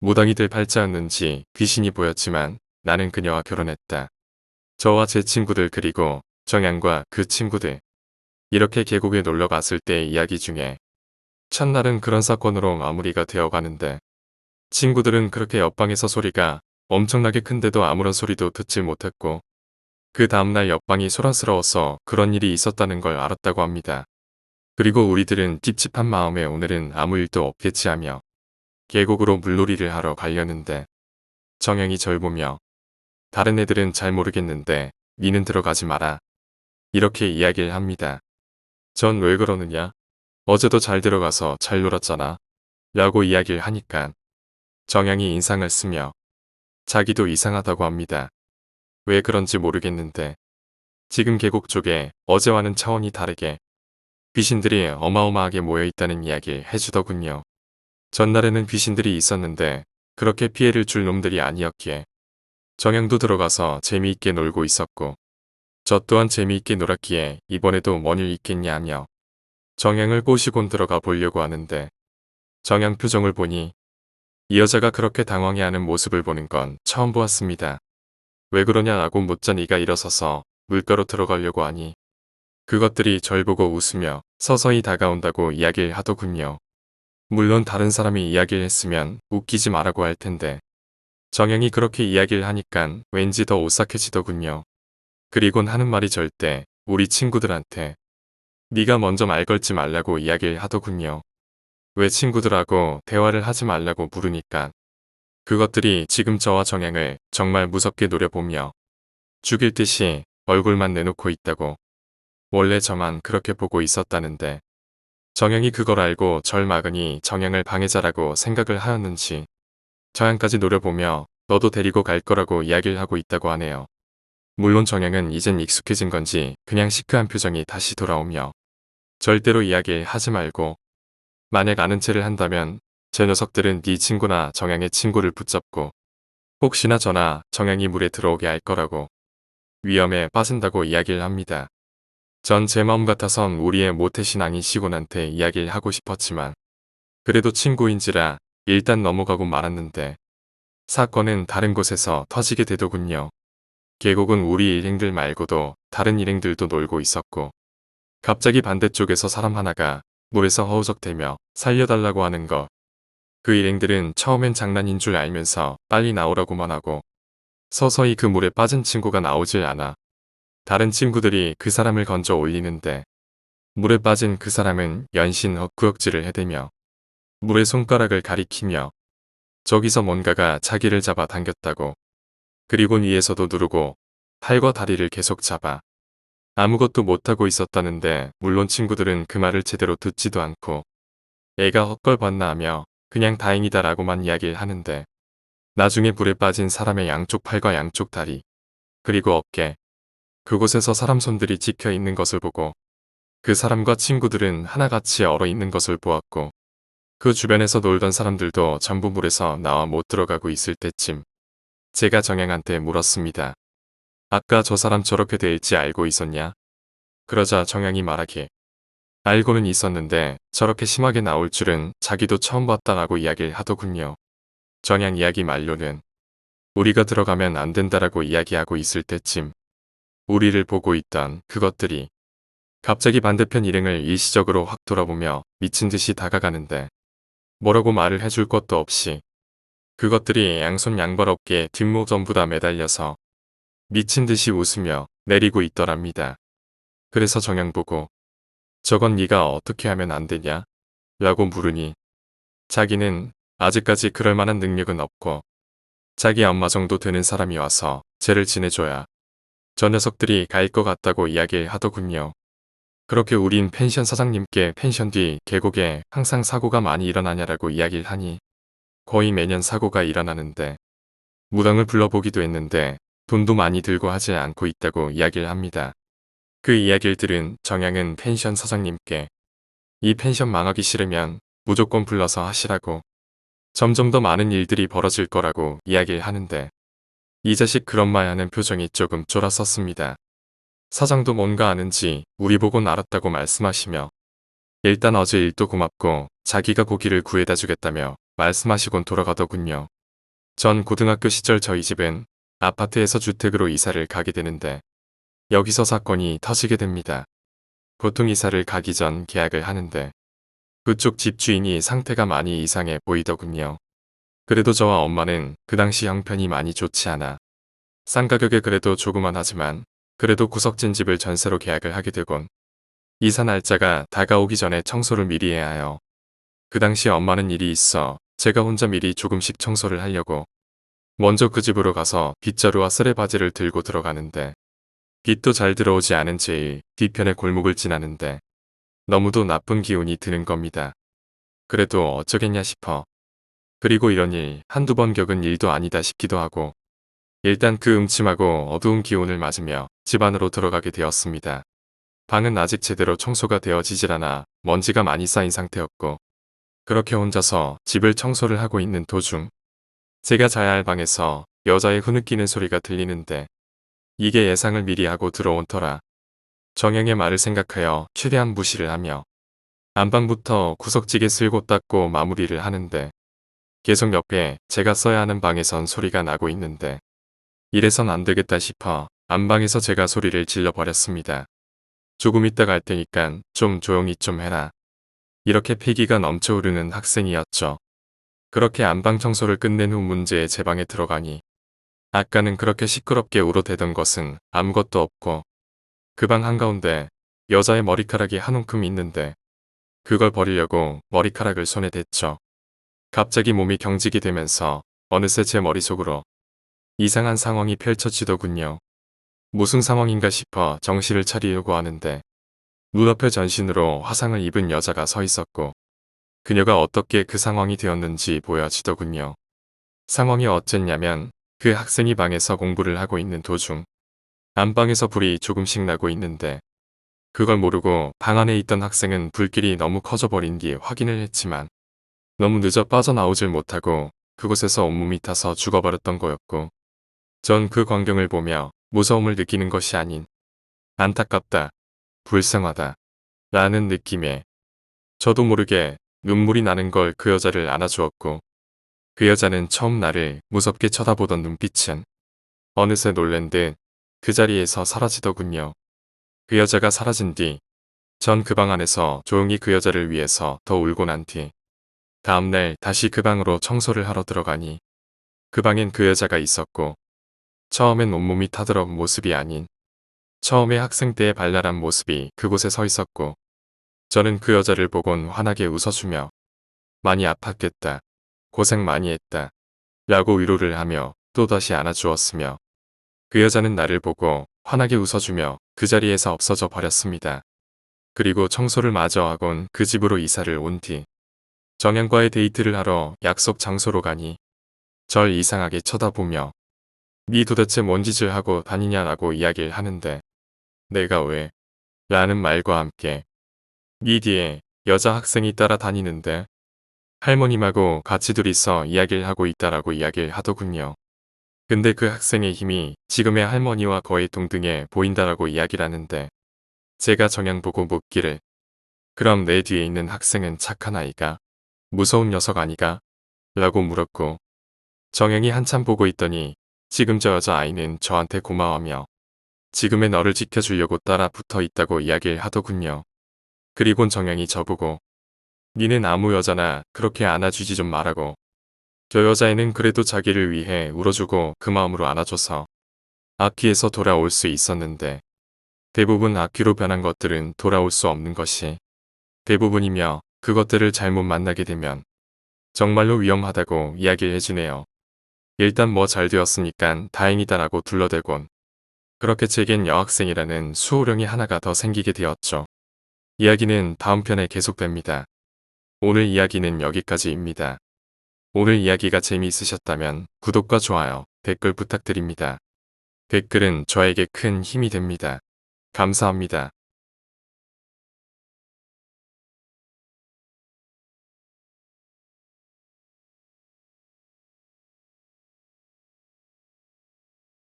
무당이 될 팔자였는지 귀신이 보였지만 나는 그녀와 결혼했다. 저와 제 친구들 그리고 정양과 그 친구들. 이렇게 계곡에 놀러 갔을 때의 이야기 중에 첫날은 그런 사건으로 마무리가 되어 가는데 친구들은 그렇게 옆방에서 소리가 엄청나게 큰데도 아무런 소리도 듣지 못했고 그 다음날 옆방이 소란스러워서 그런 일이 있었다는 걸 알았다고 합니다. 그리고 우리들은 찝찝한 마음에 오늘은 아무 일도 없겠지 하며 계곡으로 물놀이를 하러 가려는데 정영이 절 보며 다른 애들은 잘 모르겠는데 니는 들어가지 마라. 이렇게 이야기를 합니다. 전 왜 그러느냐? 어제도 잘 들어가서 잘 놀았잖아. 라고 이야기를 하니까 정영이 인상을 쓰며 자기도 이상하다고 합니다. 왜 그런지 모르겠는데 지금 계곡 쪽에 어제와는 차원이 다르게 귀신들이 어마어마하게 모여있다는 이야기를 해주더군요. 전날에는 귀신들이 있었는데 그렇게 피해를 줄 놈들이 아니었기에 정영도 들어가서 재미있게 놀고 있었고 저 또한 재미있게 놀았기에 이번에도 뭔 일 있겠냐며 정영을 꼬시곤 들어가 보려고 하는데 정영 표정을 보니 이 여자가 그렇게 당황해하는 모습을 보는 건 처음 보았습니다. 왜 그러냐라고 묻자 네가 일어서서 물가로 들어가려고 하니 그것들이 절 보고 웃으며 서서히 다가온다고 이야기를 하더군요. 물론 다른 사람이 이야기를 했으면 웃기지 말라고 할 텐데 정영이 그렇게 이야기를 하니깐 왠지 더 오싹해지더군요. 그리곤 하는 말이 절대 우리 친구들한테 네가 먼저 말 걸지 말라고 이야기를 하더군요. 왜 친구들하고 대화를 하지 말라고 물으니까 그것들이 지금 저와 정영을 정말 무섭게 노려보며 죽일 듯이 얼굴만 내놓고 있다고. 원래 저만 그렇게 보고 있었다는데 정영이 그걸 알고 절 막으니 정영을 방해자라고 생각을 하였는지 저양까지 노려보며 너도 데리고 갈 거라고 이야기를 하고 있다고 하네요. 물론 정영은 이젠 익숙해진 건지 그냥 시크한 표정이 다시 돌아오며 절대로 이야기 하지 말고 만약 아는 체를 한다면 제 녀석들은 네 친구나 정영의 친구를 붙잡고 혹시나 저나 정영이 물에 들어오게 할 거라고 위험에 빠진다고 이야기를 합니다. 전 제 마음 같아선 우리의 모태신앙인 시곤한테 이야기를 하고 싶었지만 그래도 친구인지라 일단 넘어가고 말았는데 사건은 다른 곳에서 터지게 되더군요. 계곡은 우리 일행들 말고도 다른 일행들도 놀고 있었고 갑자기 반대쪽에서 사람 하나가 물에서 허우적대며 살려달라고 하는 거. 그 일행들은 처음엔 장난인 줄 알면서 빨리 나오라고만 하고 서서히 그 물에 빠진 친구가 나오질 않아 다른 친구들이 그 사람을 건져 올리는데 물에 빠진 그 사람은 연신 헛구역질을 해대며 물에 손가락을 가리키며 저기서 뭔가가 자기를 잡아 당겼다고. 그리고 위에서도 누르고 팔과 다리를 계속 잡아 아무것도 못하고 있었다는데 물론 친구들은 그 말을 제대로 듣지도 않고 애가 헛걸봤나 하며 그냥 다행이다라고만 이야기를 하는데 나중에 물에 빠진 사람의 양쪽 팔과 양쪽 다리 그리고 어깨 그곳에서 사람 손들이 찍혀 있는 것을 보고 그 사람과 친구들은 하나같이 얼어 있는 것을 보았고 그 주변에서 놀던 사람들도 전부 물에서 나와 못 들어가고 있을 때쯤 제가 정영한테 물었습니다. 아까 저 사람 저렇게 될지 알고 있었냐? 그러자 정영이 말하길 알고는 있었는데 저렇게 심하게 나올 줄은 자기도 처음 봤다라고 이야기를 하더군요. 정양 이야기 만료는 우리가 들어가면 안 된다라고 이야기하고 있을 때쯤 우리를 보고 있던 그것들이 갑자기 반대편 일행을 일시적으로 확 돌아보며 미친 듯이 다가가는데 뭐라고 말을 해줄 것도 없이 그것들이 양손 양발 어깨에 뒷목 전부 다 매달려서 미친 듯이 웃으며 내리고 있더랍니다. 그래서 정양 보고 저건 네가 어떻게 하면 안 되냐? 라고 물으니 자기는 아직까지 그럴 만한 능력은 없고 자기 엄마 정도 되는 사람이 와서 쟤를 지내줘야 저 녀석들이 갈 것 같다고 이야기하더군요. 그렇게 우린 펜션 사장님께 펜션 뒤 계곡에 항상 사고가 많이 일어나냐라고 이야기를 하니 거의 매년 사고가 일어나는데 무당을 불러보기도 했는데 돈도 많이 들고 하지 않고 있다고 이야기를 합니다. 그 이야기를 들은 정양은 펜션 사장님께 이 펜션 망하기 싫으면 무조건 불러서 하시라고 점점 더 많은 일들이 벌어질 거라고 이야기를 하는데 이 자식 그런 말 하는 표정이 조금 쫄았었습니다. 사장도 뭔가 아는지 우리 보곤 알았다고 말씀하시며 일단 어제 일도 고맙고 자기가 고기를 구해다 주겠다며 말씀하시곤 돌아가더군요. 전 고등학교 시절 저희 집은 아파트에서 주택으로 이사를 가게 되는데 여기서 사건이 터지게 됩니다. 보통 이사를 가기 전 계약을 하는데 그쪽 집주인이 상태가 많이 이상해 보이더군요. 그래도 저와 엄마는 그 당시 형편이 많이 좋지 않아 싼 가격에 그래도 조그만하지만 그래도 구석진 집을 전세로 계약을 하게 되곤 이사 날짜가 다가오기 전에 청소를 미리 해야 해요. 그 당시 엄마는 일이 있어 제가 혼자 미리 조금씩 청소를 하려고 먼저 그 집으로 가서 빗자루와 쓰레바지를 들고 들어가는데 빛도 잘 들어오지 않은 제일 뒤편의 골목을 지나는데 너무도 나쁜 기운이 드는 겁니다. 그래도 어쩌겠냐 싶어. 그리고 이런 일 한두 번 겪은 일도 아니다 싶기도 하고 일단 그 음침하고 어두운 기운을 맞으며 집 안으로 들어가게 되었습니다. 방은 아직 제대로 청소가 되어지질 않아 먼지가 많이 쌓인 상태였고 그렇게 혼자서 집을 청소를 하고 있는 도중 제가 자야 할 방에서 여자의 흐느끼는 소리가 들리는데 이게 예상을 미리 하고 들어온 터라 정영의 말을 생각하여 최대한 무시를 하며 안방부터 구석지게 쓸고 닦고 마무리를 하는데 계속 옆에 제가 써야 하는 방에선 소리가 나고 있는데 이래선 안 되겠다 싶어 안방에서 제가 소리를 질러버렸습니다. 조금 있다 갈 테니깐 좀 조용히 좀 해라. 이렇게 패기가 넘쳐오르는 학생이었죠. 그렇게 안방 청소를 끝낸 후 문제의 제 방에 들어가니 아까는 그렇게 시끄럽게 울어대던 것은 아무것도 없고 그 방 한가운데 여자의 머리카락이 한 움큼 있는데 그걸 버리려고 머리카락을 손에 댔죠. 갑자기 몸이 경직이 되면서 어느새 제 머릿속으로 이상한 상황이 펼쳐지더군요. 무슨 상황인가 싶어 정신을 차리려고 하는데 눈앞에 전신으로 화상을 입은 여자가 서 있었고 그녀가 어떻게 그 상황이 되었는지 보여지더군요. 상황이 어쨌냐면 그 학생이 방에서 공부를 하고 있는 도중 안방에서 불이 조금씩 나고 있는데 그걸 모르고 방 안에 있던 학생은 불길이 너무 커져버린 뒤 확인을 했지만 너무 늦어 빠져나오질 못하고 그곳에서 온몸이 타서 죽어버렸던 거였고 전 그 광경을 보며 무서움을 느끼는 것이 아닌 안타깝다, 불쌍하다 라는 느낌에 저도 모르게 눈물이 나는 걸 그 여자를 안아주었고 그 여자는 처음 나를 무섭게 쳐다보던 눈빛은 어느새 놀란 듯 그 자리에서 사라지더군요. 그 여자가 사라진 뒤 전 그 방 안에서 조용히 그 여자를 위해서 더 울고 난 뒤 다음날 다시 그 방으로 청소를 하러 들어가니 그 방엔 그 여자가 있었고 처음엔 온몸이 타들어온 모습이 아닌 처음에 학생 때의 발랄한 모습이 그곳에 서 있었고 저는 그 여자를 보곤 환하게 웃어주며 많이 아팠겠다. 고생 많이 했다. 라고 위로를 하며 또다시 안아주었으며 그 여자는 나를 보고 환하게 웃어주며 그 자리에서 없어져 버렸습니다. 그리고 청소를 마저 하곤 그 집으로 이사를 온 뒤 정양과의 데이트를 하러 약속 장소로 가니 절 이상하게 쳐다보며 니 도대체 뭔 짓을 하고 다니냐라고 이야기를 하는데 내가 왜? 라는 말과 함께 니 뒤에 여자 학생이 따라다니는데 할머님하고 같이 둘이서 이야기를 하고 있다라고 이야기를 하더군요. 근데 그 학생의 힘이 지금의 할머니와 거의 동등해 보인다라고 이야기를 하는데 제가 정양 보고 묻기를 그럼 내 뒤에 있는 학생은 착한 아이가? 무서운 녀석 아니가? 라고 물었고 정양이 한참 보고 있더니 지금 저 여자아이는 저한테 고마워하며 지금의 너를 지켜주려고 따라 붙어 있다고 이야기를 하더군요. 그리곤 정양이 저보고 니는 아무 여자나 그렇게 안아주지 좀 말라고. 저 여자애는 그래도 자기를 위해 울어주고 그 마음으로 안아줘서 악귀에서 돌아올 수 있었는데 대부분 악귀로 변한 것들은 돌아올 수 없는 것이 대부분이며 그것들을 잘못 만나게 되면 정말로 위험하다고 이야기를 해주네요. 일단 뭐 잘 되었으니깐 다행이다라고 둘러대곤 그렇게 제겐 여학생이라는 수호령이 하나가 더 생기게 되었죠. 이야기는 다음 편에 계속됩니다. 오늘 이야기는 여기까지입니다. 오늘 이야기가 재미있으셨다면 구독과 좋아요, 댓글 부탁드립니다. 댓글은 저에게 큰 힘이 됩니다. 감사합니다.